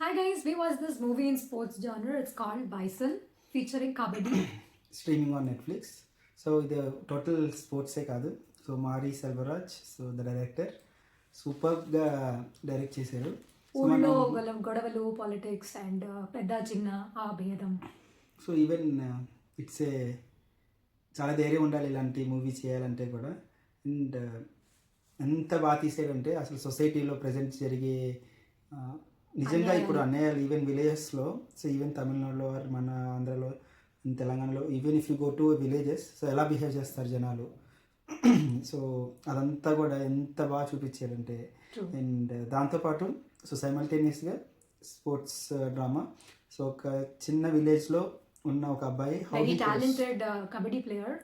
Hi guys, we watched this movie in sports genre. It's called Bison, featuring Kabaddi. Streaming on Netflix. So ఇది total స్పోర్ట్సే కాదు. So Mari Selvaraj, so the director సూపర్గా direct చేశారు. ఊళ్ళో గొడవలు, politics and పెద్ద చిన్న ఆ భేదం. సో ఈవెన్ ఇట్స్ ఏ చాలా ధైర్యం ఉండాలి ఇలాంటి మూవీ చేయాలంటే కూడా. అండ్ ఎంత బాగా తీసాడంటే అసలు సొసైటీలో ప్రజెంట్ జరిగే నిజంగా ఇప్పుడు అన్నయ్యాలు ఈవెన్ విలేజెస్లో, సో ఈవెన్ తమిళనాడులో మన ఆంధ్రలో తెలంగాణలో even if you go to villages, so ఎలా బిహేవ్ చేస్తారు జనాలు. సో అదంతా కూడా ఎంత బాగా చూపించారంటే. అండ్ దాంతోపాటు సో సైమల్టేనియస్గా స్పోర్ట్స్ డ్రామా. సో ఒక చిన్న విలేజ్లో ఉన్న ఒక అబ్బాయి టాలెంటెడ్ కబడ్డీ ప్లేయర్.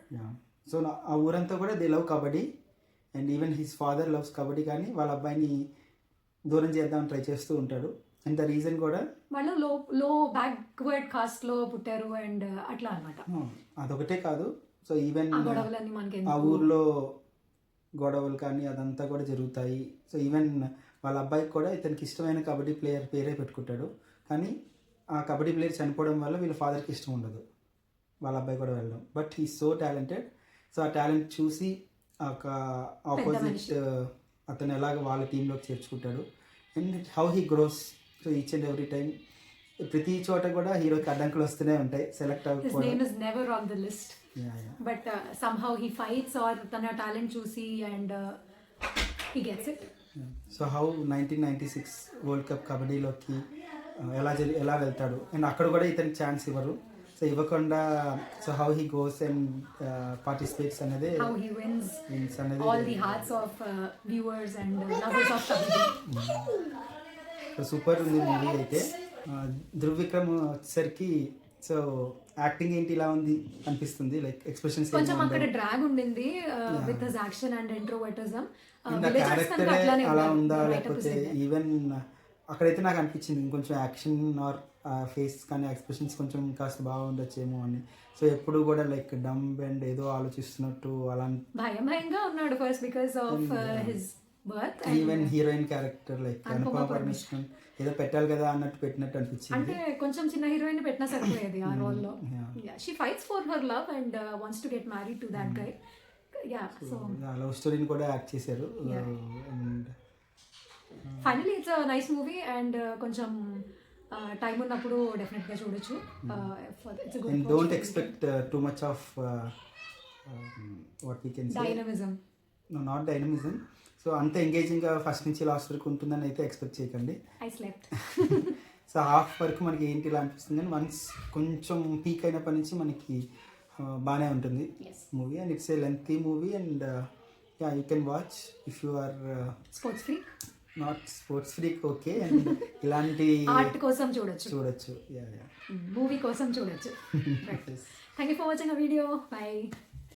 సో ఆ ఊరంతా కూడా they love kabaddi and even his father loves kabaddi, కానీ వాళ్ళ అబ్బాయిని దూరం చేద్దామని ట్రై చేస్తూ ఉంటాడు. అండ్ ద రీజన్ కూడా వాళ్ళు లో బ్యాక్వర్డ్ కాస్ట్లో పుట్టారు అండ్ అట్లా అనమాట. అదొకటే కాదు, సో ఈవెన్ మనకి ఆ ఊర్లో గొడవలు కానీ అదంతా కూడా జరుగుతాయి. సో ఈవెన్ వాళ్ళ అబ్బాయికి కూడా ఇతనికి ఇష్టమైన కబడ్డీ ప్లేయర్ పేరే పెట్టుకుంటాడు, కానీ ఆ కబడ్డీ ప్లేయర్ చనిపోవడం వల్ల వీళ్ళ ఫాదర్కి ఇష్టం ఉండదు వాళ్ళ అబ్బాయి కూడా వెళ్ళడం. But he so talented. So ఆ టాలెంట్ చూసి ఒక ఆపోజిట్ అతను ఎలాగ వాళ్ళ టీంలోకి చేర్చుకుంటాడు and how he grows. So each and every time ప్రతి చోట కూడా హీరోకి అడ్డంకులు వస్తూనే ఉంటాయి. సెలెక్ట్ అవ్వకపోవడం but somehow he fights or తన టాలెంట్ చూసి and he gets it. So how 1996 World Cup కబడ్డీలోకి ఎలా వెళ్తాడు అండ్ అక్కడ కూడా ఇతనికి ఛాన్స్ ఇవ్వరు. సో ఇవ్వకుండా so how he goes and participates అనేది, how he wins అనేది all the hearts of viewers and lovers of kabaddi. So super ఉంది మూవీ అయితే. ధృవ్ విక్రమ్ వచ్చేసరికి సో యాక్టింగ్ ఏంటి ఇలా ఉంది అనిపిస్తుంది, లైక్ ఎక్స్ప్రెషన్స్ కొంచెం అక్కడ డ్రాగ్ ఉండింది with his action and introvertism. Character అలా ఉందా లేకపోతే ఈవెన్ అక్కడైతే నాకు అనిపించింది ఇంకొంచెం యాక్షన్ ఆర్ ఫేస్ కానీ ఎక్స్ప్రెషన్స్ కొంచెం కాస్త బాగుండొచ్చేమో అని. సో ఎప్పుడు కూడా లైక్ డంబ్ అండ్ ఏదో ఆలోచిస్తున్నట్టు అలా భయంగా ఉన్నాడు first because of his birth. Even heroine character like Anupama Parameswaran ఏదో పెట్టాలి కదా అన్నట్టు పెట్టినట్టు అనిపించింది. అంటే కొంచెం చిన్న హీరోయిన్ పెట్టినా సరిపోయేది ఆ రోల్ లో. She fights for her love and wants to get married to that guy. So love స్టోరీని కూడా యాక్ట్ చేశారు. And finally it's a nice movie and కొంచెం టైం ఉన్నప్పుడు డెఫినెట్ గా చూడొచ్చు. And don't expect too much of what we can say dynamism. Not dynamism. So అంత ఎంగేజింగ్గా first నుంచి last వరకు ఉంటుందని అయితే ఎక్స్పెక్ట్ చేయకండి. I slept. సో హాఫ్ వరకు మనకి ఏంటి ఇలా అనిపిస్తుంది కానీ వన్స్ కొంచెం పీక్ అయినప్పటి నుంచి మనకి బాగానే ఉంటుంది movie. And it's a lengthy movie and you can watch if you are sports free, not sports freak okay. And ఇలాంటి ఆర్ట్ కోసం చూడొచ్చు, యా మూవీ కోసం చూడొచ్చు. Thank you for watching a video. By.